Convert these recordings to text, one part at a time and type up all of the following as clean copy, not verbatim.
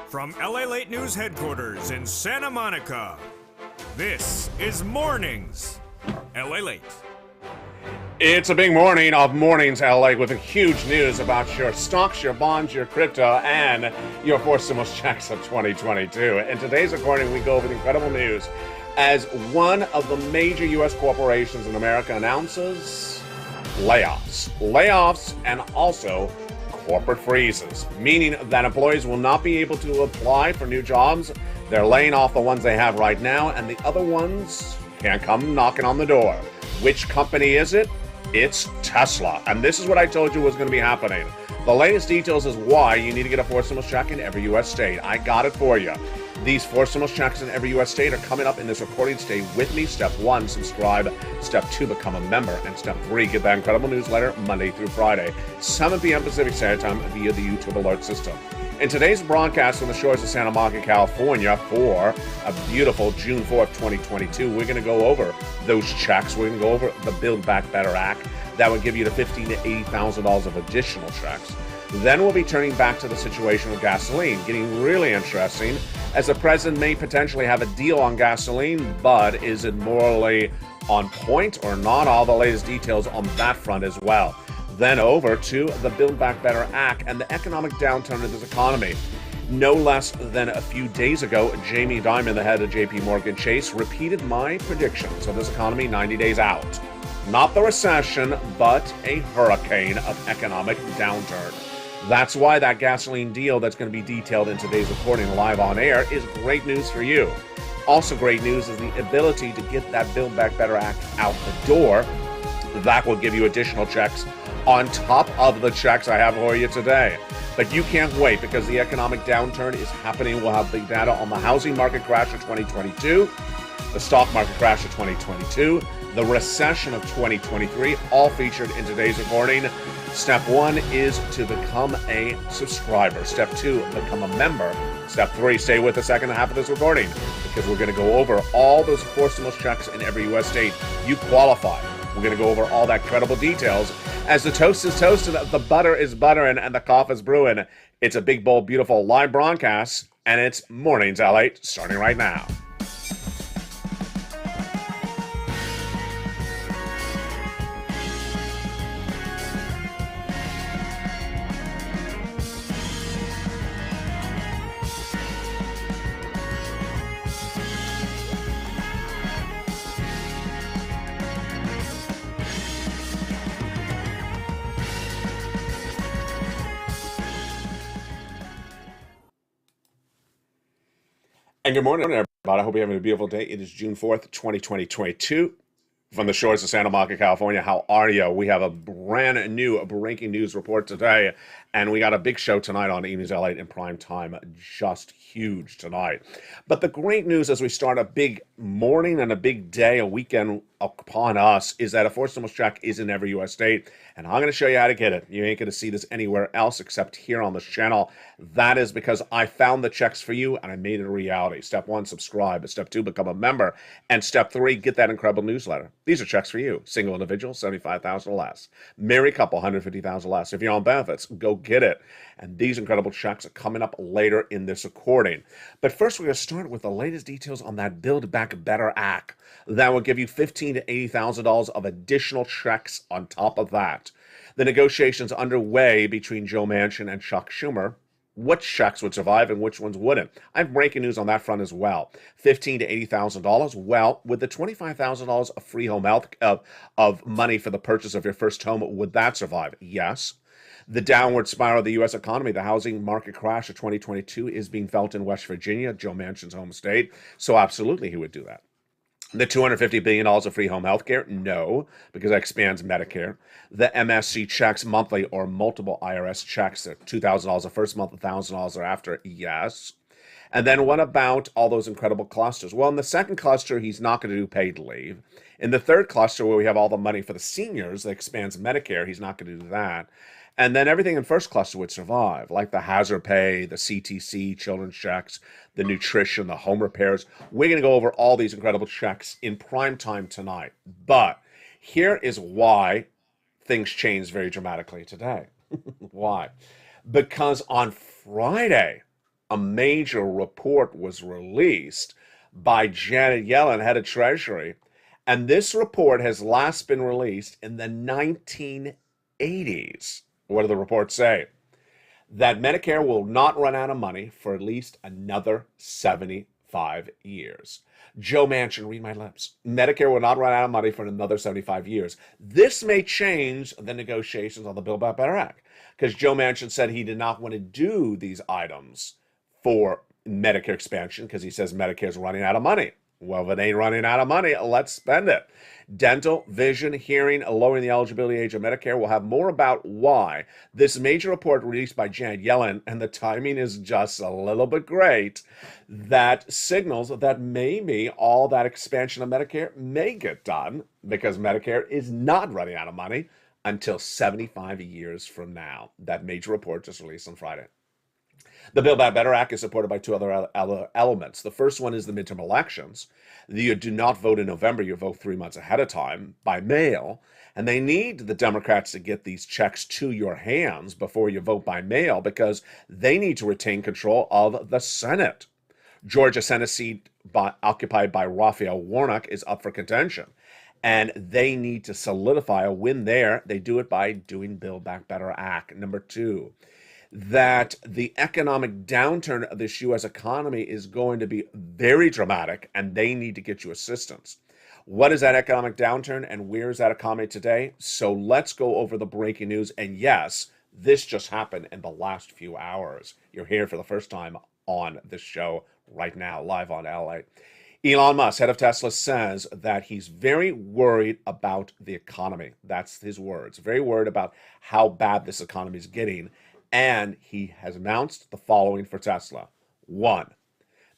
From LALATE News headquarters in Santa Monica, this is Mornings LALATE. It's a big morning of Mornings LA with huge news about your stocks, your bonds, your crypto, and your four stimulus checks of 2022. In today's recording, we go over the incredible news as one of the major U.S. corporations in America announces layoffs. Layoffs and also corporate freezes, meaning that employees will not be able to apply for new jobs. They're laying off the ones they have right now, and the other ones can't come knocking on the door. Which company is it? It's Tesla. And this is what I told you was going to be happening. The latest details is why you need to get a four stimulus check in every U.S. state. I got it for you. These four stimulus checks in every U.S. state are coming up in this recording. Stay with me. Step 1, subscribe. Step 2, become a member. And Step 3, get that incredible newsletter Monday through Friday, 7 p.m. Pacific Standard Time via the YouTube alert system. In today's broadcast from the shores of Santa Monica, California, for a beautiful June 4th, 2022, we're going to go over those checks. We're going to go over the Build Back Better Act that would give you the $15,000 to $80,000 of additional checks. Then we'll be turning back to the situation with gasoline, getting really interesting, as the president may potentially have a deal on gasoline, but is it morally on point or not? All the latest details on that front as well. Then over to the Build Back Better Act and the economic downturn of this economy. No less than a few days ago, Jamie Dimon, the head of JP Morgan Chase, repeated my predictions of this economy 90 days out. Not the recession, but a hurricane of economic downturn. That's why that gasoline deal that's going to be detailed in today's recording live on air is great news for you. Also great news is the ability to get that Build Back Better Act out the door. That will give you additional checks on top of the checks I have for you today. But you can't wait because the economic downturn is happening. We'll have big data on the housing market crash of 2022, the stock market crash of 2022, the recession of 2023, all featured in today's recording. Step 1 is to become a subscriber. Step 2, become a member. Step 3, stay with the second half of this recording because we're going to go over all those four stimulus checks in every U.S. state. You qualify. We're going to go over all that credible details. As the toast is toasted, the butter is buttering, and the coffee is brewing. It's a big, bold, beautiful live broadcast, and it's Mornings LALATE starting right now. And good morning, everybody. I hope you're having a beautiful day. It is June 4th, 2022. From the shores of Santa Monica, California. How are you? We have a brand new breaking news report today, and we got a big show tonight on Evenings LALATE in prime time. Just huge tonight. But the great news as we start a big morning and a big day, a weekend upon us, is that a four stimulus check is in every U.S. state, and I'm going to show you how to get it. You ain't going to see this anywhere else except here on this channel. That is because I found the checks for you, and I made it a reality. Step 1, subscribe. Step 2, become a member. And Step 3, get that incredible newsletter. These are checks for you. Single individual, $75,000 or less. Married couple, $150,000 or less. If you're on benefits, go get it. And these incredible checks are coming up later in this recording. But first, we're going to start with the latest details on that Build Back Better Act. That will give you $15,000 to $80,000 of additional checks on top of that. The negotiations underway between Joe Manchin and Chuck Schumer. Which checks would survive and which ones wouldn't? I have breaking news on that front as well. $15,000 to $80,000. Well, with the $25,000 of free home health of money for the purchase of your first home, would that survive? Yes. The downward spiral of the U.S. economy, the housing market crash of 2022 is being felt in West Virginia, Joe Manchin's home state. So absolutely, he would do that. The $250 billion of free home health care? No, because that expands Medicare. The MSC checks monthly or multiple IRS checks, $2,000 the first month, $1,000 thereafter? Yes. And then what about all those incredible clusters? Well, in the second cluster, he's not going to do paid leave. In the third cluster, where we have all the money for the seniors that expands Medicare, he's not going to do that. And then everything in first cluster would survive, like the hazard pay, the CTC, children's checks, the nutrition, the home repairs. We're going to go over all these incredible checks in prime time tonight. But here is why things changed very dramatically today. Why? Because on Friday, a major report was released by Janet Yellen, head of Treasury, and this report has last been released in the 1980s. What do the reports say? That Medicare will not run out of money for at least another 75 years. Joe Manchin, read my lips. Medicare will not run out of money for another 75 years. This may change the negotiations on the Build Back Better Act, because Joe Manchin said he did not want to do these items for Medicare expansion because he says Medicare is running out of money. Well, if it ain't running out of money, let's spend it. Dental, vision, hearing, lowering the eligibility age of Medicare. We'll have more about why this major report released by Janet Yellen, and the timing is just a little bit great, that signals that maybe all that expansion of Medicare may get done because Medicare is not running out of money until 75 years from now. That major report just released on Friday. The Build Back Better Act is supported by two other elements. The first one is the midterm elections. You do not vote in November, you vote 3 months ahead of time by mail. And they need the Democrats to get these checks to your hands before you vote by mail because they need to retain control of the Senate. Georgia Senate seat occupied by Raphael Warnock is up for contention. And they need to solidify a win there. They do it by doing Build Back Better Act. Number two, that the economic downturn of this U.S. economy is going to be very dramatic, and they need to get you assistance. What is that economic downturn, and where is that economy today? So let's go over the breaking news. And yes, this just happened in the last few hours. You're here for the first time on this show right now, live on LA. Elon Musk, head of Tesla, says that he's very worried about the economy. That's his words. Very worried about how bad this economy is getting. And he has announced the following for Tesla. 1,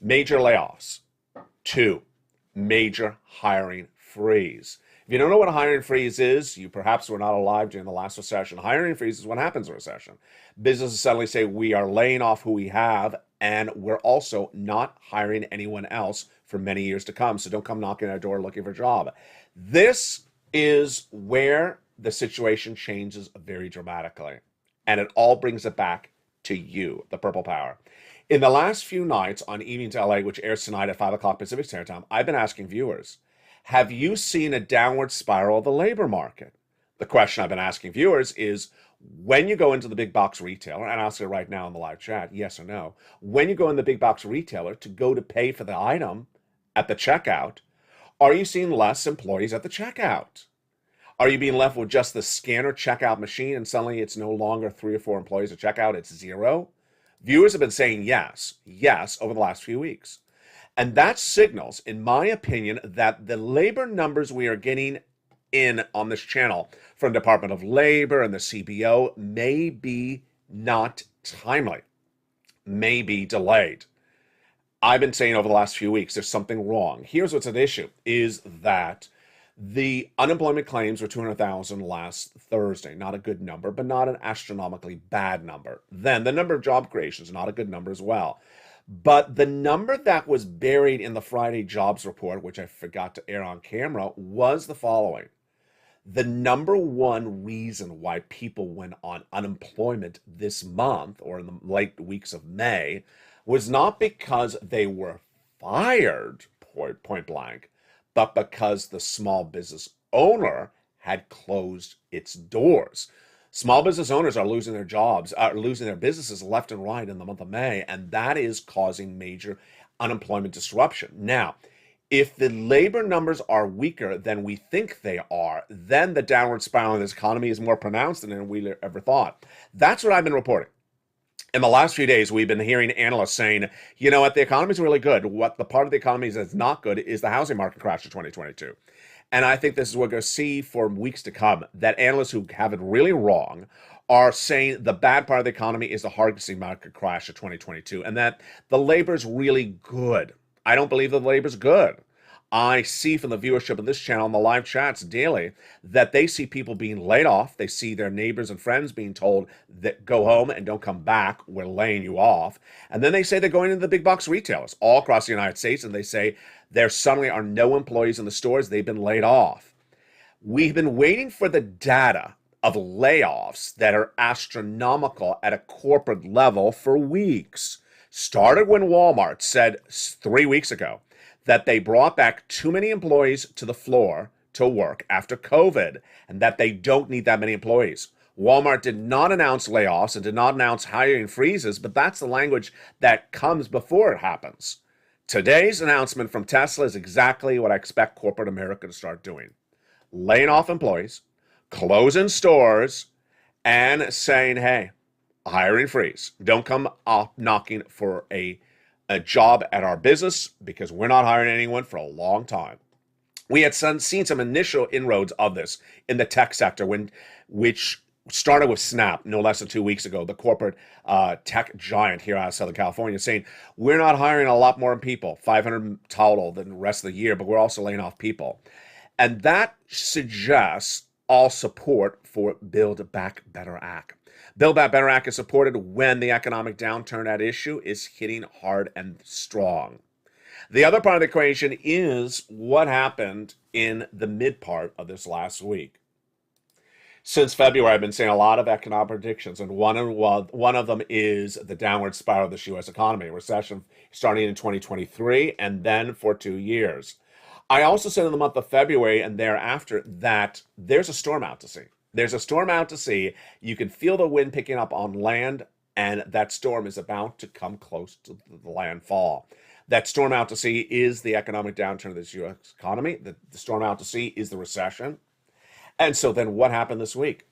major layoffs. 2, major hiring freeze. If you don't know what a hiring freeze is, you perhaps were not alive during the last recession. Hiring freeze is what happens in a recession. Businesses suddenly say, we are laying off who we have, and we're also not hiring anyone else for many years to come. So don't come knocking at our door looking for a job. This is where the situation changes very dramatically. And it all brings it back to you, the Purple Power. In the last few nights on Evening to LA, which airs tonight at 5 o'clock Pacific Standard Time, I've been asking viewers, have you seen a downward spiral of the labor market? The question I've been asking viewers is, when you go into the big box retailer, and I'll say right now in the live chat, yes or no, when you go in the big box retailer to go to pay for the item at the checkout, are you seeing less employees at the checkout? Are you being left with just the scanner checkout machine and suddenly it's no longer 3 or 4 employees at checkout, it's 0? Viewers have been saying yes over the last few weeks. And that signals, in my opinion, that the labor numbers we are getting in on this channel from Department of Labor and the CBO may be not timely, may be delayed. I've been saying over the last few weeks, there's something wrong. Here's what's at issue, is that the unemployment claims were 200,000 last Thursday. Not a good number, but not an astronomically bad number. Then the number of job creations, not a good number as well. But the number that was buried in the Friday jobs report, which I forgot to air on camera, was the following. The number one reason why people went on unemployment this month or in the late weeks of May was not because they were fired, point blank, but because the small business owner had closed its doors. Small business owners are losing their jobs, are losing their businesses left and right in the month of May, and that is causing major unemployment disruption. Now, if the labor numbers are weaker than we think they are, then the downward spiral in this economy is more pronounced than we ever thought. That's what I've been reporting. In the last few days, we've been hearing analysts saying, you know what, the economy is really good. What the part of the economy that's not good is the housing market crash of 2022. And I think this is what we're going to see for weeks to come, that analysts who have it really wrong are saying the bad part of the economy is the housing market crash of 2022, and that the labor is really good. I don't believe that the labor is good. I see from the viewership of this channel and the live chats daily that they see people being laid off. They see their neighbors and friends being told that go home and don't come back. We're laying you off. And then they say they're going into the big box retailers all across the United States, and they say there suddenly are no employees in the stores. They've been laid off. We've been waiting for the data of layoffs that are astronomical at a corporate level for weeks. started when Walmart said 3 weeks ago that they brought back too many employees to the floor to work after COVID and that they don't need that many employees. Walmart did not announce layoffs and did not announce hiring freezes, but that's the language that comes before it happens. Today's announcement from Tesla is exactly what I expect corporate America to start doing. Laying off employees, closing stores, and saying, hey, hiring freeze. Don't come up knocking for a job at our business because we're not hiring anyone for a long time. We had seen some initial inroads of this in the tech sector, which started with Snap no less than 2 weeks ago, the corporate tech giant here out of Southern California, saying we're not hiring a lot more people, 500 total than the rest of the year, but we're also laying off people. And that suggests all support for Build Back Better Act. Build Back Better Act is supported when the economic downturn at issue is hitting hard and strong. The other part of the equation is what happened in the mid part of this last week. Since February, I've been seeing a lot of economic predictions, and one of them is the downward spiral of the U.S. economy, recession starting in 2023 and then for 2 years. I also said in the month of February and thereafter that there's a storm out to sea. There's a storm out to sea. You can feel the wind picking up on land, and that storm is about to come close to the landfall. That storm out to sea is the economic downturn of the U.S. economy. The storm out to sea is the recession. And so then what happened this week?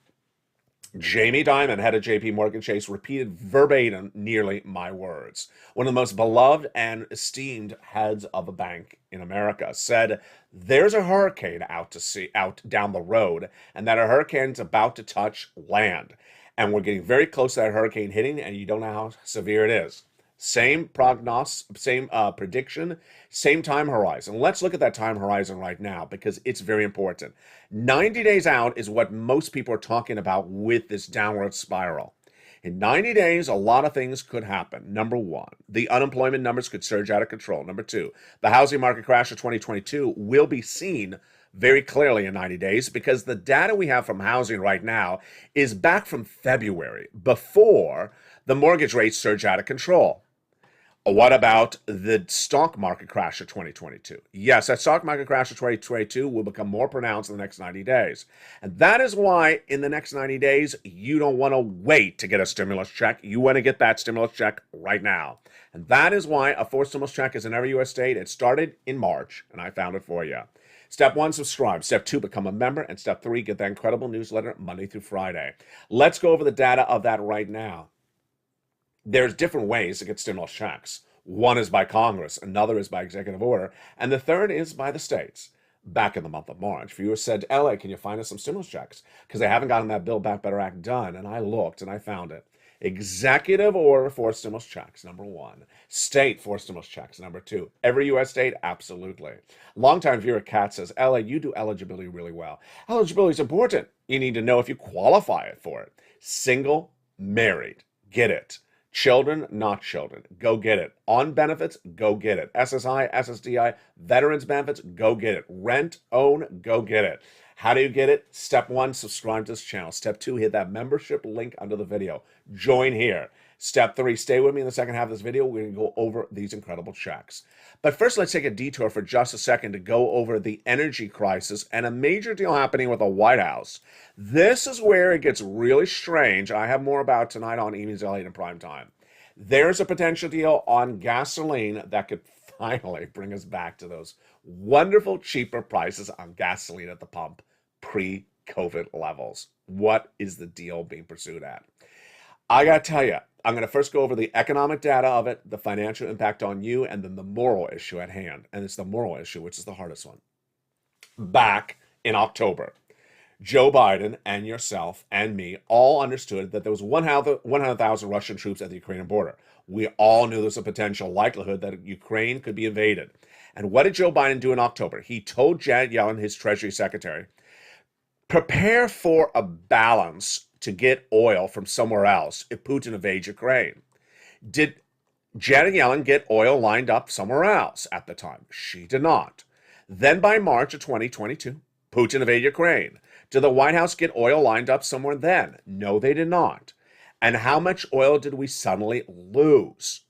Jamie Dimon, head of JP Morgan Chase, repeated verbatim nearly my words. One of the most beloved and esteemed heads of a bank in America said, there's a hurricane out down the road, and that a hurricane's about to touch land. And we're getting very close to that hurricane hitting, and you don't know how severe it is. Same prognosis, same prediction, same time horizon. Let's look at that time horizon right now because it's very important. 90 days out is what most people are talking about with this downward spiral. In 90 days, a lot of things could happen. Number one, the unemployment numbers could surge out of control. Number two, the housing market crash of 2022 will be seen very clearly in 90 days because the data we have from housing right now is back from February, before the mortgage rates surge out of control. What about the stock market crash of 2022? Yes, that stock market crash of 2022 will become more pronounced in the next 90 days. And that is why in the next 90 days, you don't want to wait to get a stimulus check. You want to get that stimulus check right now. And that is why a forced stimulus check is in every U.S. state. It started in March, and I found it for you. Step 1, subscribe. Step 2, become a member. And Step 3, get that incredible newsletter Monday through Friday. Let's go over the data of that right now. There's different ways to get stimulus checks. One is by Congress, another is by executive order, and the third is by the states. Back in the month of March, viewers said, LA, can you find us some stimulus checks? Because they haven't gotten that Build Back Better Act done, and I looked and I found it. Executive order for stimulus checks, number 1. State for stimulus checks, number 2. Every U.S. state, absolutely. Longtime viewer Kat says, LA, you do eligibility really well. Eligibility is important. You need to know if you qualify for it. Single, married, get it. Children, not children, go get it. On benefits, go get it. SSI, SSDI, veterans benefits, go get it. Rent, own, go get it. How do you get it? Step 1, subscribe to this channel. Step 2, hit that membership link under the video. Join here. Step 3, stay with me in the second half of this video. We're going to go over these incredible checks. But first, let's take a detour for just a second to go over the energy crisis and a major deal happening with the White House. This is where it gets really strange. I have more about tonight on Evenings LALATE in prime time. There's a potential deal on gasoline that could finally bring us back to those wonderful, cheaper prices on gasoline at the pump pre-COVID levels. What is the deal being pursued at? I got to tell you, I'm going to first go over the economic data of it, the financial impact on you, and then the moral issue at hand. And it's the moral issue, which is the hardest one. Back in October, Joe Biden and yourself and me all understood that there was 100,000 Russian troops at the Ukrainian border. We all knew there was a potential likelihood that Ukraine could be invaded. And what did Joe Biden do in October? He told Janet Yellen, his Treasury Secretary, prepare for a balance to get oil from somewhere else if Putin invades Ukraine. Did Janet Yellen get oil lined up somewhere else at the time? She did not. Then by March of 2022, Putin invaded Ukraine. Did the White House get oil lined up somewhere then? No, they did not. And how much oil did we suddenly lose?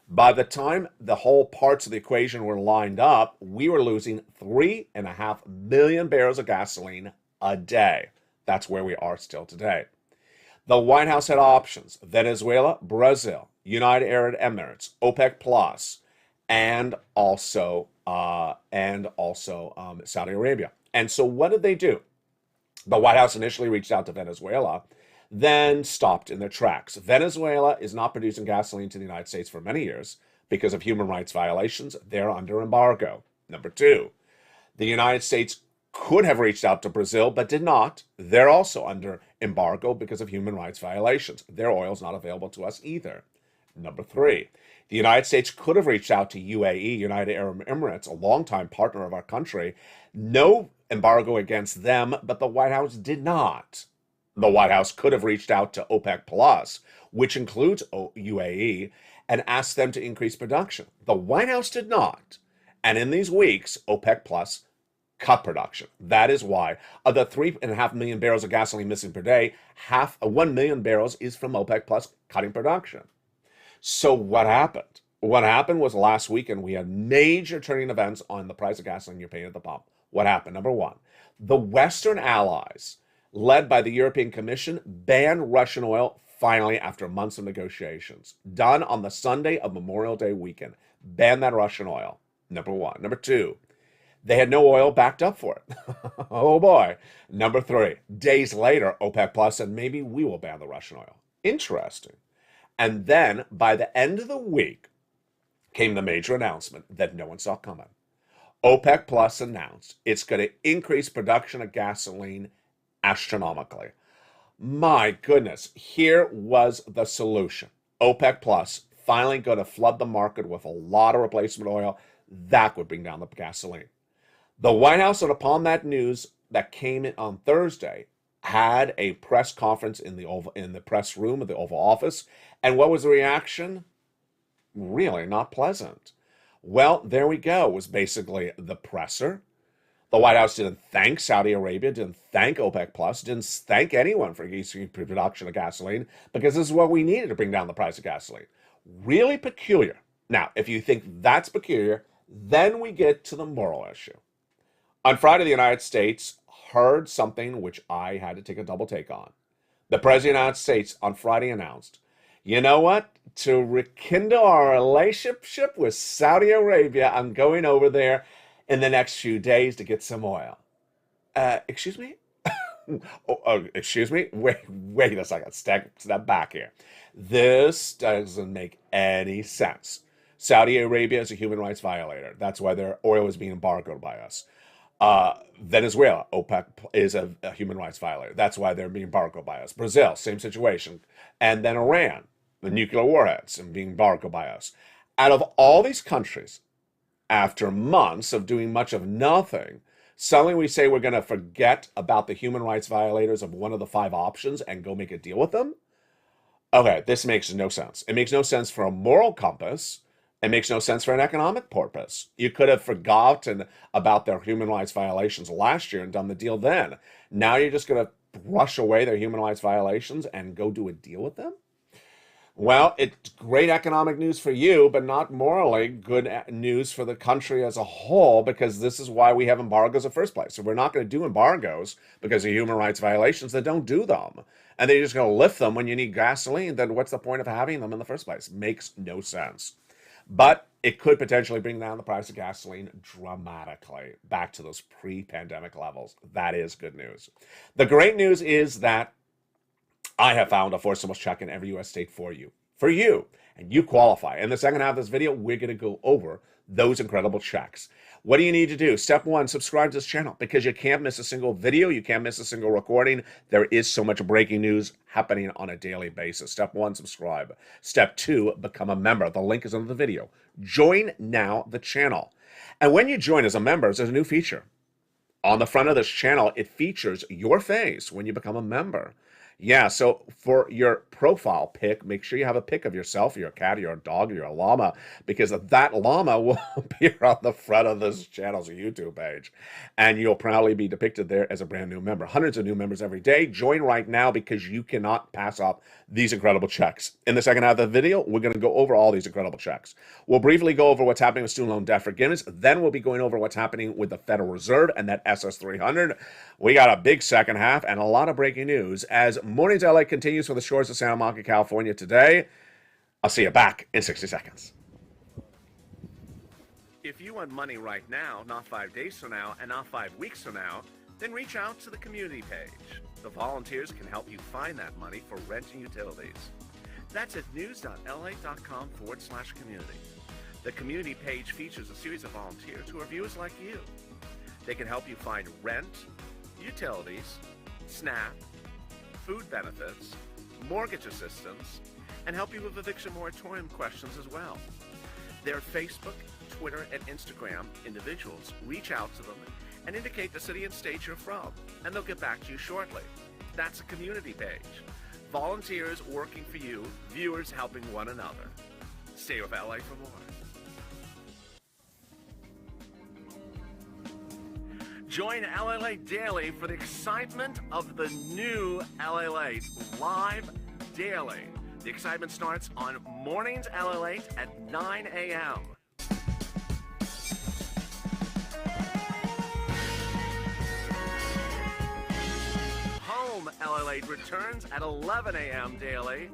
By the time the whole parts of the equation were lined up, we were losing 3.5 million barrels of gasoline a day. That's where we are still today. The White House had options: Venezuela, Brazil, United Arab Emirates, OPEC Plus, and also Saudi Arabia. And so what did they do? The White House initially reached out to Venezuela, then stopped in their tracks. Venezuela is not producing gasoline to the United States for many years because of human rights violations. They're under embargo. Number two, the United States could have reached out to Brazil, but did not. They're also under embargo because of human rights violations. Their oil is not available to us either. Number three, the United States could have reached out to UAE, United Arab Emirates, a longtime partner of our country. No embargo against them, but the White House did not. The White House could have reached out to OPEC Plus, which includes UAE, and asked them to increase production. The White House did not. And in these weeks, OPEC Plus cut production. That is why of the 3.5 million barrels of gasoline missing per day, 1 million barrels is from OPEC Plus cutting production. So what happened? What happened was last weekend we had major turning events on the price of gasoline you're paying at the pump. What happened? Number one, the Western allies, led by the European Commission, banned Russian oil finally after months of negotiations. Done on the Sunday of Memorial Day weekend. Ban that Russian oil. Number one. Number two, they had no oil backed up for it. Oh boy. Number three, days later, OPEC Plus said maybe we will ban the Russian oil. Interesting. And then by the end of the week came the major announcement that no one saw coming. OPEC Plus announced it's going to increase production of gasoline astronomically. My goodness, here was the solution. OPEC Plus finally going to flood the market with a lot of replacement oil. That would bring down the gasoline. The White House, and upon that news that came in on Thursday, had a press conference in the press room of the Oval Office. And what was the reaction? Really not pleasant. Well, there we go, was basically the presser. The White House didn't thank Saudi Arabia, didn't thank OPEC Plus, didn't thank anyone for increasing production of gasoline, because this is what we needed to bring down the price of gasoline. Really peculiar. Now, if you think that's peculiar, then we get to the moral issue. On Friday, the United States heard something which I had to take a double take on. The President of the United States on Friday announced, you know what? To rekindle our relationship with Saudi Arabia, I'm going over there in the next few days to get some oil. Excuse me? Excuse me? Wait a second. Step back here. This doesn't make any sense. Saudi Arabia is a human rights violator. That's why their oil is being embargoed by us. Venezuela, OPEC is a human rights violator. That's why they're being embargoed by us. Brazil, same situation. And then Iran, the nuclear warheads, and being embargoed by us. Out of all these countries, after months of doing much of nothing, suddenly we say we're going to forget about the human rights violators of one of the 5 options and go make a deal with them? Okay, this makes no sense. It makes no sense for a moral compass. It makes no sense for an economic purpose. You could have forgotten about their human rights violations last year and done the deal then. Now you're just going to brush away their human rights violations and go do a deal with them? Well, it's great economic news for you, but not morally good news for the country as a whole, because this is why we have embargoes in the first place. If we're not going to do embargoes because of human rights violations, then don't do them. And they're just going to lift them when you need gasoline, then what's the point of having them in the first place? Makes no sense. But it could potentially bring down the price of gasoline dramatically back to those pre-pandemic levels. That is good news. The great news is that I have found a forcible check in every U.S. state for you, and you qualify. In the second half of this video, we're going to go over those incredible checks. What do you need to do? Step 1, subscribe to this channel, because you can't miss a single video. You can't miss a single recording. There is so much breaking news happening on a daily basis. Step 1, subscribe. Step 2, become a member. The link is under the video. Join now the channel. And when you join as a member, there's a new feature. On the front of this channel, it features your face when you become a member. Yeah, so for your profile pic, make sure you have a pic of yourself, your cat, your dog, your llama, because that llama will appear on the front of this channel's YouTube page. And you'll probably be depicted there as a brand new member. Hundreds of new members every day. Join right now because you cannot pass up these incredible checks. In the second half of the video, we're going to go over all these incredible checks. We'll briefly go over what's happening with student loan debt forgiveness. Then we'll be going over what's happening with the Federal Reserve and that SS300. We got a big second half and a lot of breaking news as Mornings LA continues from the shores of Santa Monica, California today. I'll see you back in 60 seconds. If you want money right now, not 5 days from now, and not 5 weeks from now, then reach out to the community page. The volunteers can help you find that money for rent and utilities. That's at news.la.com/community. The community page features a series of volunteers who are viewers like you. They can help you find rent, utilities, SNAP, food benefits, mortgage assistance, and help you with eviction moratorium questions as well. Their Facebook, Twitter, and Instagram individuals reach out to them and indicate the city and state you're from, and they'll get back to you shortly. That's a community page. Volunteers working for you, viewers helping one another. Stay with LA for more. Join LALATE Daily for the excitement of the new LALATE live daily. The excitement starts on Mornings LALATE at 9 a.m. Home LALATE returns at 11 a.m. daily.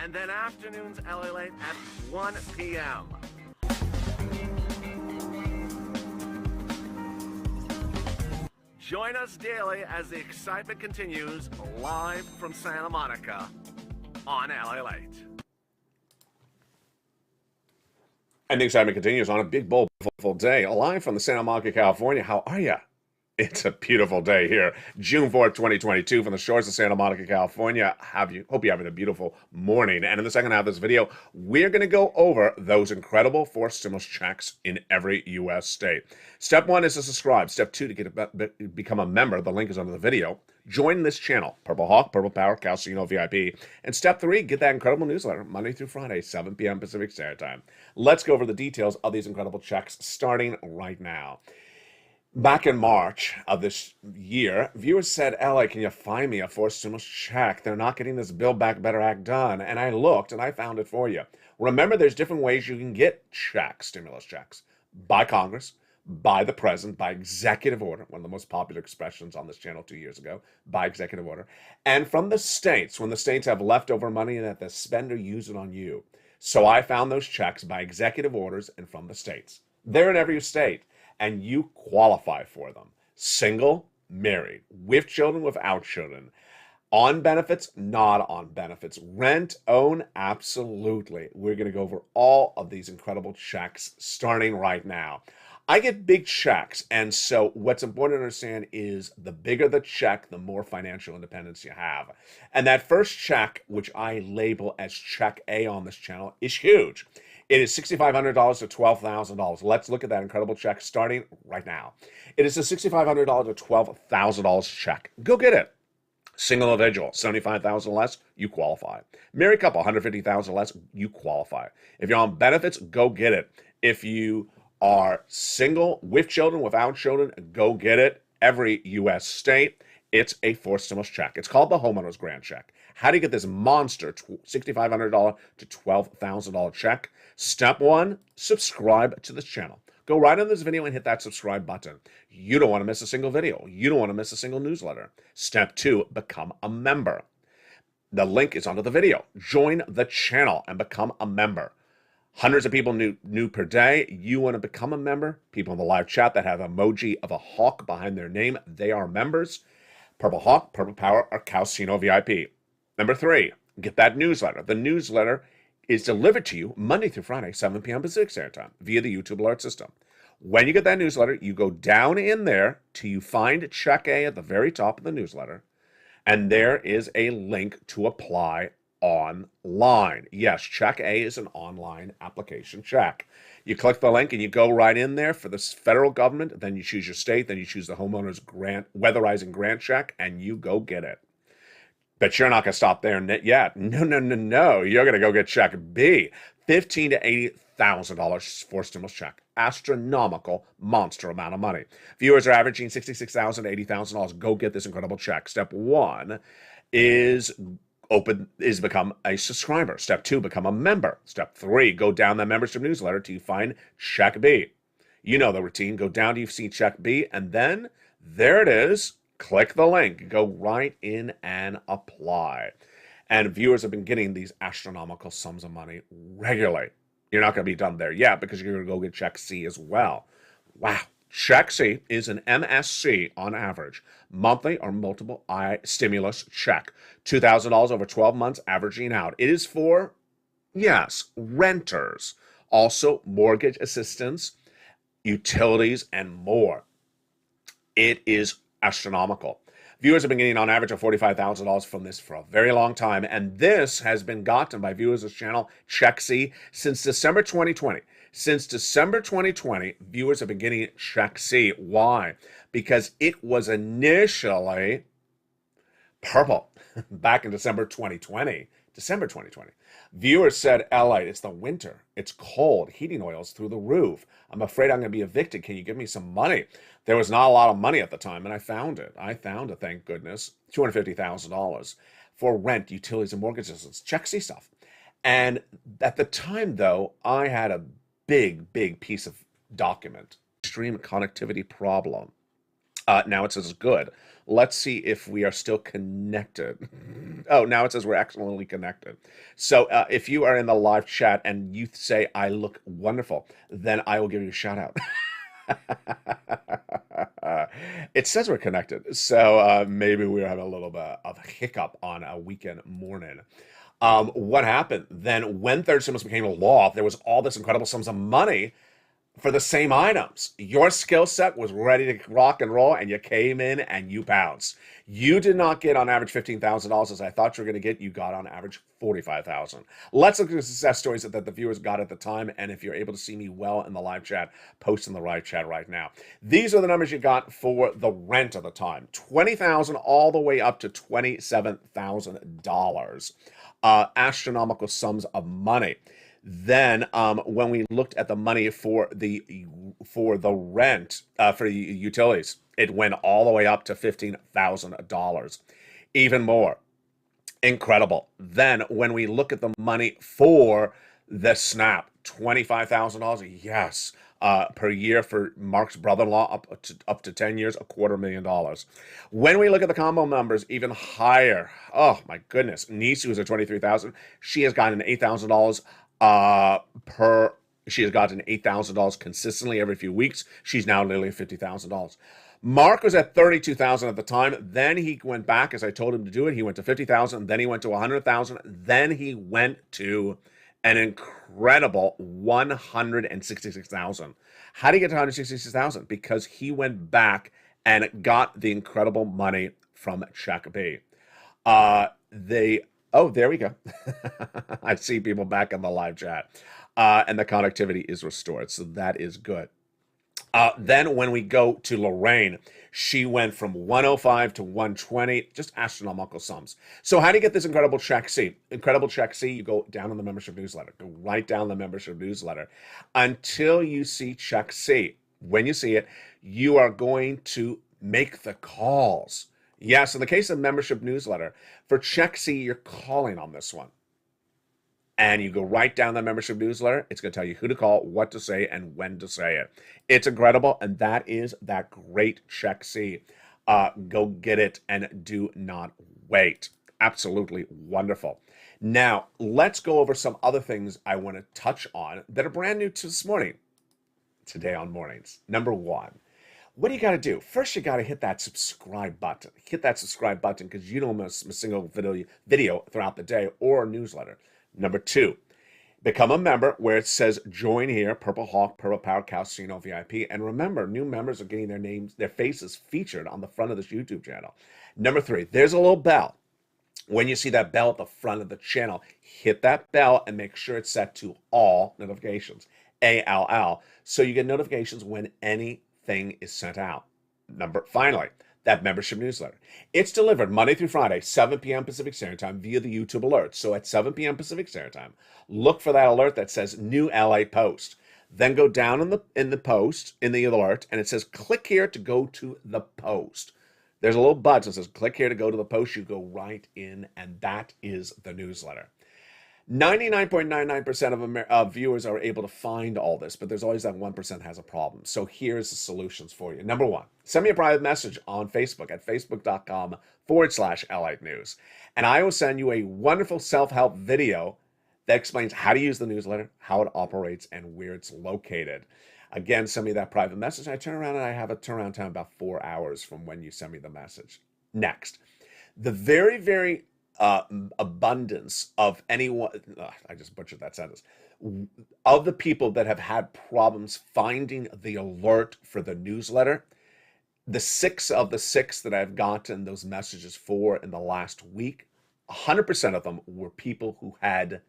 And then afternoons LALATE at 1 p.m. Join us daily as the excitement continues live from Santa Monica on LALATE. And the excitement continues on a big, bold, beautiful day. Live from the Santa Monica, California. How are you? It's a beautiful day here. June 4th, 2022 from the shores of Santa Monica, California. Hope you're having a beautiful morning. And in the second half of this video, we're going to go over those incredible forced stimulus checks in every U.S. state. Step 1 is to subscribe. Step 2 to become a member. The link is under the video. Join this channel, Purple Hawk, Purple Power, Calcino VIP. And step 3, get that incredible newsletter Monday through Friday, 7 p.m. Pacific Standard Time. Let's go over the details of these incredible checks starting right now. Back in March of this year, viewers said, LA, can you find me a forced stimulus check? They're not getting this Build Back Better Act done. And I looked and I found it for you. Remember, there's different ways you can get checks, stimulus checks, by Congress, by the president, by executive order, one of the most popular expressions on this channel 2 years ago, by executive order, and from the states, when the states have leftover money that the spender use it on you. So I found those checks by executive orders and from the states. They're in every state. And you qualify for them. Single, married, with children, without children, on benefits, not on benefits, rent, own, absolutely. We're going to go over all of these incredible checks starting right now. I get big checks, and so what's important to understand is the bigger the check, the more financial independence you have. And that first check, which I label as check A on this channel, is huge. It is $6,500 to $12,000. Let's look at that incredible check starting right now. It is a $6,500 to $12,000 check. Go get it. Single individual, $75,000 less, you qualify. Married couple, $150,000 less, you qualify. If you're on benefits, go get it. If you are single, with children, without children, go get it. Every U.S. state, it's a forced stimulus check. It's called the homeowner's grant check. How do you get this monster $6,500 to $12,000 check? Step 1, subscribe to this channel. Go right on this video and hit that subscribe button. You don't want to miss a single video. You don't want to miss a single newsletter. Step 2, become a member. The link is under the video. Join the channel and become a member. Hundreds of people new per day. You want to become a member? People in the live chat that have emoji of a hawk behind their name, they are members. Purple Hawk, Purple Power, or Calcino VIP. Number 3, get that newsletter. The newsletter is delivered to you Monday through Friday, 7 p.m. Pacific Standard Time via the YouTube alert system. When you get that newsletter, you go down in there till you find check A at the very top of the newsletter, and there is a link to apply online. Yes, Check A is an online application check. You click the link and you go right in there for the federal government. Then you choose your state. Then you choose the homeowner's grant, weatherizing grant check, and you go get it. But you're not going to stop there yet. No, no, no, no. You're going to go get check B. $15,000 to $80,000 for stimulus check. Astronomical, monster amount of money. Viewers are averaging $66,000 to $80,000. Go get this incredible check. Step 1 is become a subscriber. Step 2, become a member. Step 3, go down the membership newsletter till you find check B. You know the routine. Go down till you see check B, and then there it is. Click the link, go right in and apply. And viewers have been getting these astronomical sums of money regularly. You're not going to be done there yet because you're going to go get check C as well. Wow. Check C is an MSC on average, monthly or multiple stimulus check. $2,000 over 12 months averaging out. It is for, yes, renters, also mortgage assistance, utilities, and more. It is astronomical. Viewers have been getting on average of $45,000 from this for a very long time, and this has been gotten by viewers of this channel, Check C, since December 2020. Since December 2020, viewers have been getting Check C. Why? Because it was initially purple back in December 2020. Viewers said, LA, it's the winter. It's cold. Heating oil's through the roof. I'm afraid I'm going to be evicted. Can you give me some money? There was not a lot of money at the time, and I found it. Thank goodness, $250,000 for rent, utilities, and mortgage assistance. Check C stuff. And at the time, though, I had a big piece of document. Extreme connectivity problem. Now it says good. Let's see if we are still connected. Oh, now it says we're excellently connected. So if you are in the live chat and you say, I look wonderful, then I will give you a shout out. It says we're connected. So maybe we're having a little bit of a hiccup on a weekend morning. What happened? Then when third stimulus became a law, there was all this incredible sums of money for the same items. Your skill set was ready to rock and roll, and you came in and you bounced. You did not get on average $15,000 as I thought you were going to get. You got on average $45,000. Let's look at the success stories that the viewers got at the time, and if you're able to see me well in the live chat, post in the live chat right now. These are the numbers you got for the rent at the time. $20,000 all the way up to $27,000. Astronomical sums of money. Then when we looked at the money for the rent, for the utilities, it went all the way up to $15,000. Even more. Incredible. Then when we look at the money for the SNAP, $25,000, yes, per year for Mark's brother-in-law, up to 10 years, $250,000. When we look at the combo numbers, even higher. Oh my goodness, niece, who's at $23,000, she has gotten $8,000 she has gotten $8,000 consistently every few weeks. She's now nearly $50,000. Mark was at $32,000 at the time. Then he went back, as I told him to do it. He went to $50,000. Then he went to $100,000. Then he went to an incredible $166,000. How did he get to $166,000? Because he went back and got the incredible money from Check B. Oh, there we go. I see people back in the live chat. And the connectivity is restored, so that is good. Then when we go to Lorraine, she went from 105 to 120, just astronomical sums. So how do you get this incredible Check C? Incredible Check C, you go down on the membership newsletter. Go right down the membership newsletter until you see Check C. When you see it, you are going to make the calls. Yes, in the case of membership newsletter, for Check C, you're calling on this one. And you go right down the membership newsletter. It's going to tell you who to call, what to say, and when to say it. It's incredible, and that is that great Check C. Go get it and do not wait. Absolutely wonderful. Now, let's go over some other things I want to touch on that are brand new to this morning. Today on Mornings. Number one. What do you got to do? First, you got to hit that subscribe button. Hit that subscribe button because you don't miss a single video throughout the day or a newsletter. Number two, become a member where it says join here, Purple Hawk, Purple Power, Calcino VIP. And remember, new members are getting their faces featured on the front of this YouTube channel. Number three, there's a little bell. When you see that bell at the front of the channel, hit that bell and make sure it's set to all notifications, ALL, so you get notifications when anything is sent out. Finally, that membership newsletter. It's delivered Monday through Friday, 7 p.m. Pacific Standard Time via the YouTube alerts. So at 7 p.m. Pacific Standard Time, look for that alert that says New LA Post. Then go down in the alert, and it says click here to go to the post. There's a little button that says click here to go to the post. You go right in, and that is the newsletter. 99.99% of viewers are able to find all this, but there's always that 1% has a problem. So here's the solutions for you. Number one, send me a private message on Facebook at facebook.com/LALATE News. And I will send you a wonderful self-help video that explains how to use the newsletter, how it operates, and where it's located. Again, send me that private message. I turn around and I have a turnaround time about 4 hours from when you send me the message. Next, the very, very abundance of anyone, I just butchered that sentence, of the people that have had problems finding the alert for the newsletter, the 6 of the 6 that I've gotten those messages for in the last week, 100% of them were people who had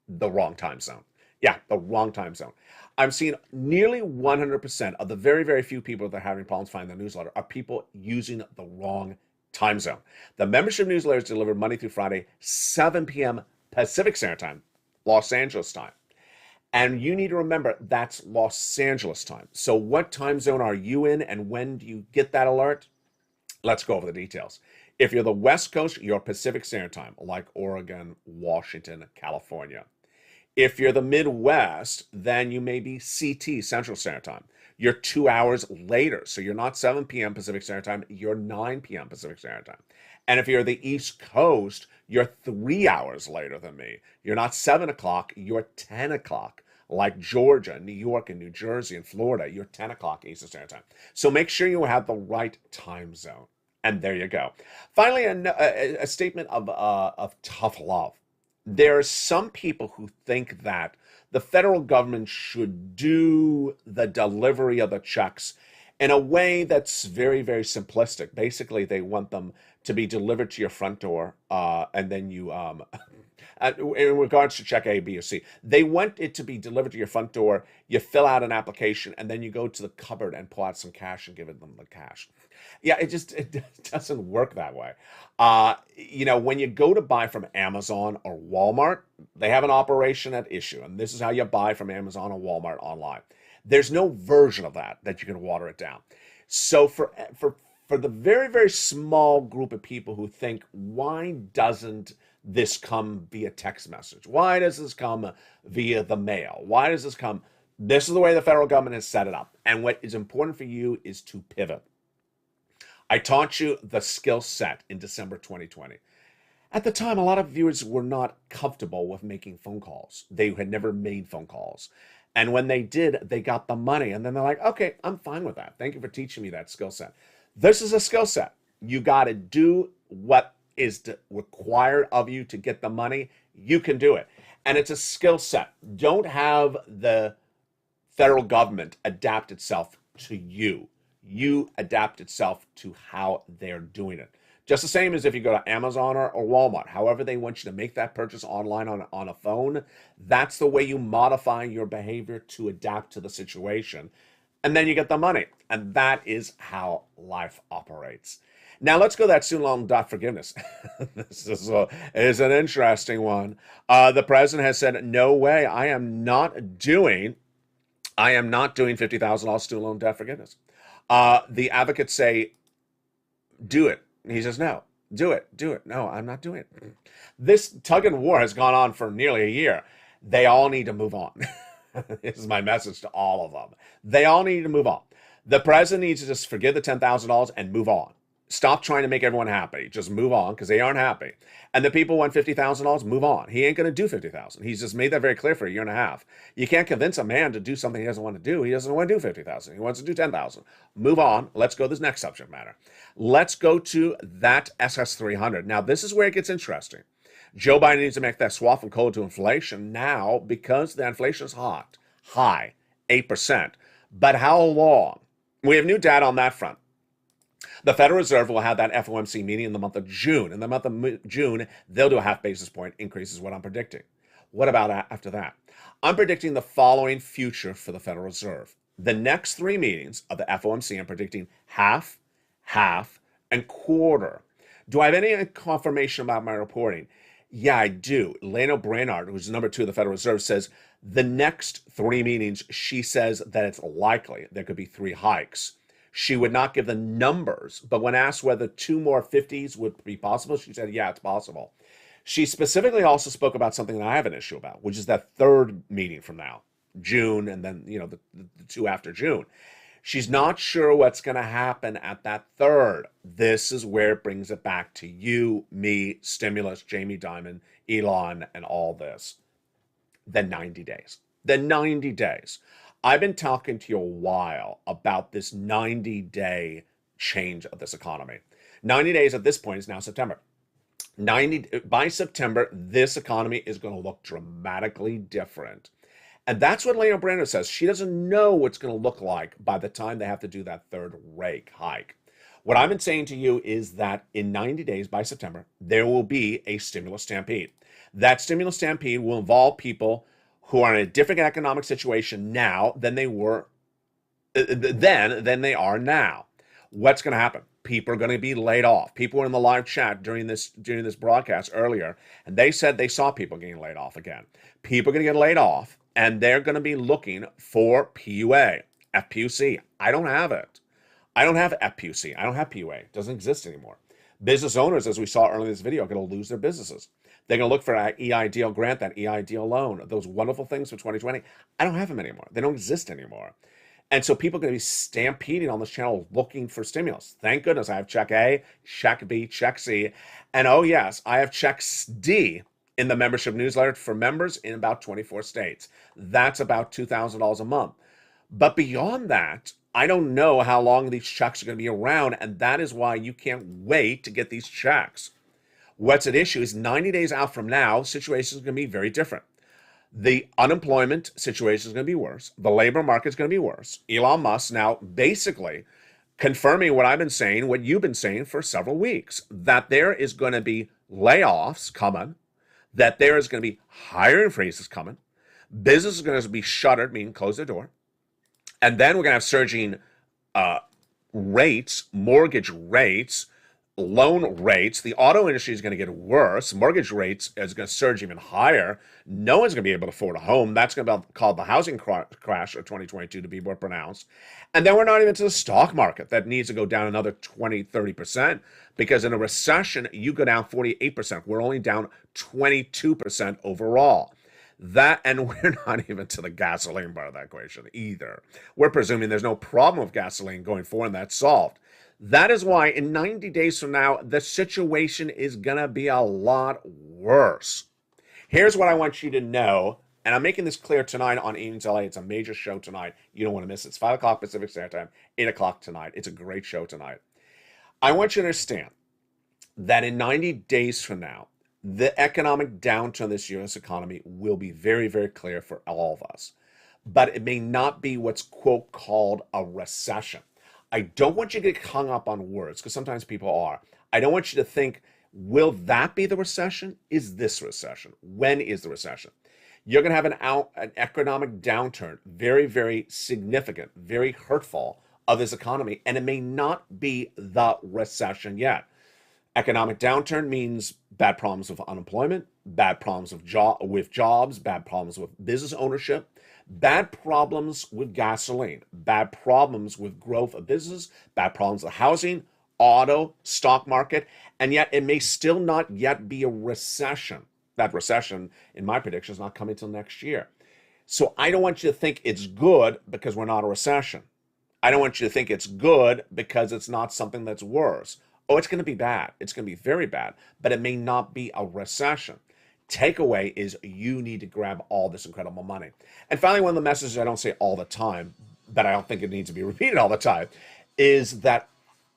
the wrong time zone. Yeah, the wrong time zone. I'm seeing nearly 100% of the very, very few people that are having problems finding the newsletter are people using the wrong time zone. The membership newsletter is delivered Monday through Friday, 7 p.m. Pacific Standard Time, Los Angeles time. And you need to remember that's Los Angeles time. So what time zone are you in, and when do you get that alert? Let's go over the details. If you're the West Coast, you're Pacific Standard Time, like Oregon, Washington, California. If you're the Midwest, then you may be CT, Central Standard Time. You're 2 hours later, so you're not 7 p.m. Pacific Standard Time, you're 9 p.m. Pacific Standard Time. And if you're the East Coast, you're 3 hours later than me. You're not 7 o'clock, you're 10 o'clock. Like Georgia, New York, and New Jersey, and Florida, you're 10 o'clock Eastern Standard Time. So make sure you have the right time zone. And there you go. Finally, a statement of tough love. There are some people who think that the federal government should do the delivery of the checks in a way that's very, very simplistic. Basically, they want them to be delivered to your front door, and then you, in regards to check A, B, or C, they want it to be delivered to your front door. You fill out an application, and then you go to the cupboard and pull out some cash and give them the cash. Yeah, it doesn't work that way. When you go to buy from Amazon or Walmart, they have an operation at issue, and this is how you buy from Amazon or Walmart online. There's no version of that you can water it down. So for the very, very small group of people who think, why doesn't this come via text message? Why does this come via the mail? Why does this come? This is the way the federal government has set it up. And what is important for you is to pivot. I taught you the skill set in December 2020. At the time, a lot of viewers were not comfortable with making phone calls. They had never made phone calls. And when they did, they got the money. And then they're like, okay, I'm fine with that. Thank you for teaching me that skill set. This is a skill set. You got to do what is required of you to get the money. You can do it. And it's a skill set. Don't have the federal government adapt itself to you. You adapt itself to how they're doing it. Just the same as if you go to Amazon or Walmart, however they want you to make that purchase online on a phone, that's the way you modify your behavior to adapt to the situation. And then you get the money. And that is how life operates. Now let's go to that student loan debt forgiveness. This is an interesting one. The president has said, no way, I am not doing $50,000 student loan debt forgiveness. The advocates say, do it. He says, no, do it. No, I'm not doing it. This tug and war has gone on for nearly a year. They all need to move on. This is my message to all of them. They all need to move on. The president needs to just forgive the $10,000 and move on. Stop trying to make everyone happy. Just move on because they aren't happy. And the people want $50,000, move on. He ain't going to do $50,000. He's just made that very clear for a year and a half. You can't convince a man to do something he doesn't want to do. He doesn't want to do $50,000. He wants to do $10,000. Move on. Let's go to this next subject matter. Let's go to that SS300. Now, this is where it gets interesting. Joe Biden needs to make that swap from coal to inflation now because the inflation is high, 8%. But how long? We have new data on that front. The Federal Reserve will have that FOMC meeting in the month of June. In the month of June, they'll do a half basis point increase, is what I'm predicting. What about after that? I'm predicting the following future for the Federal Reserve. The next 3 meetings of the FOMC, I'm predicting half, half, and quarter. Do I have any confirmation about my reporting? Yeah, I do. Leno Brainard, who's number 2 of the Federal Reserve, says the next 3 meetings, she says that it's likely there could be 3 hikes. She would not give the numbers, but when asked whether 2 more 50s would be possible, she said, yeah, it's possible. She specifically also spoke about something that I have an issue about, which is that 3rd meeting from now, June, and then, the 2 after June. She's not sure what's going to happen at that 3rd. This is where it brings it back to you, me, stimulus, Jamie Dimon, Elon, and all this. The 90 days. The 90 days. I've been talking to you a while about this 90-day change of this economy. 90 days at this point is now September. By September, this economy is going to look dramatically different. And that's what Leno Brainerd says. She doesn't know what's going to look like by the time they have to do that 3rd rate hike. What I've been saying to you is that in 90 days, by September, there will be a stimulus stampede. That stimulus stampede will involve people who are in a different economic situation now than they were than they are now. What's going to happen? People are going to be laid off. People were in the live chat during this broadcast earlier, and they said they saw people getting laid off again. People are going to get laid off, and they're going to be looking for PUA, FPUC. I don't have it. I don't have FPUC. I don't have PUA. It doesn't exist anymore. Business owners, as we saw earlier in this video, are going to lose their businesses. They're going to look for that EIDL grant, that EIDL loan, those wonderful things for 2020. I don't have them anymore. They don't exist anymore. And so people are going to be stampeding on this channel looking for stimulus. Thank goodness I have check A, check B, check C. And oh yes, I have check D in the membership newsletter for members in about 24 states. That's about $2,000 a month. But beyond that, I don't know how long these checks are going to be around, and that is why you can't wait to get these checks. What's at issue is 90 days out from now, situation is going to be very different. The unemployment situation is going to be worse. The labor market is going to be worse. Elon Musk now basically confirming what I've been saying, what you've been saying for several weeks, that there is going to be layoffs coming, that there is going to be hiring freezes coming, business is going to be shuttered, meaning close their door, and then we're going to have surging rates, mortgage rates, loan rates. The auto industry is going to get worse. Mortgage rates is going to surge even higher. No one's going to be able to afford a home. That's going to be called the housing crash of 2022 to be more pronounced. And then we're not even to the stock market that needs to go down another 20, 30%, because in a recession, you go down 48%. We're only down 22% overall. And we're not even to the gasoline part of that equation either. We're presuming there's no problem with gasoline going forward, and that's solved. That is why in 90 days from now, the situation is going to be a lot worse. Here's what I want you to know, and I'm making this clear tonight on Evenings LA. It's a major show tonight. You don't want to miss it. It's 5 o'clock Pacific Standard Time, 8 o'clock tonight. It's a great show tonight. I want you to understand that in 90 days from now, the economic downturn of this U.S. economy will be very, very clear for all of us. But it may not be what's, quote, called a recession. I don't want you to get hung up on words, because sometimes people are. I don't want you to think, will that be the recession? Is this recession? When is the recession? You're going to have an economic downturn, very, very significant, very hurtful of this economy, and it may not be the recession yet. Economic downturn means bad problems with unemployment, bad problems with jobs, bad problems with business ownership, bad problems with gasoline, bad problems with growth of business, bad problems with housing, auto, stock market, and yet it may still not yet be a recession. That recession, in my prediction, is not coming until next year. So I don't want you to think it's good because we're not a recession. I don't want you to think it's good because it's not something that's worse. Oh, it's going to be bad. It's going to be very bad, but it may not be a recession. Takeaway is you need to grab all this incredible money. And finally, one of the messages I don't say all the time, but I don't think it needs to be repeated all the time, is that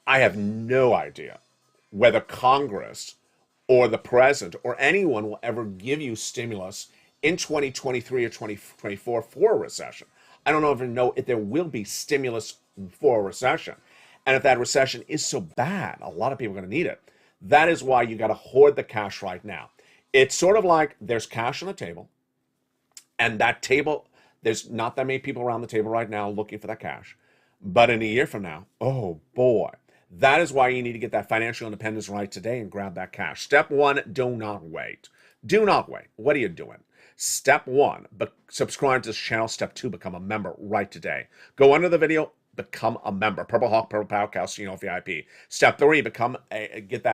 I have no idea whether Congress or the president or anyone will ever give you stimulus in 2023 or 2024 for a recession. I don't even know if there will be stimulus for a recession. And if that recession is so bad, a lot of people are going to need it. That is why you got to hoard the cash right now. It's sort of like there's cash on the table, and that table, there's not that many people around the table right now looking for that cash. But in a year from now, oh boy, that is why you need to get that financial independence right today and grab that cash. Step one, do not wait. Do not wait. What are you doing? Step one, subscribe to this channel. Step two, become a member right today. Go under the video, become a member. Purple Hawk, Purple Power, Calcino VIP. Step three, get that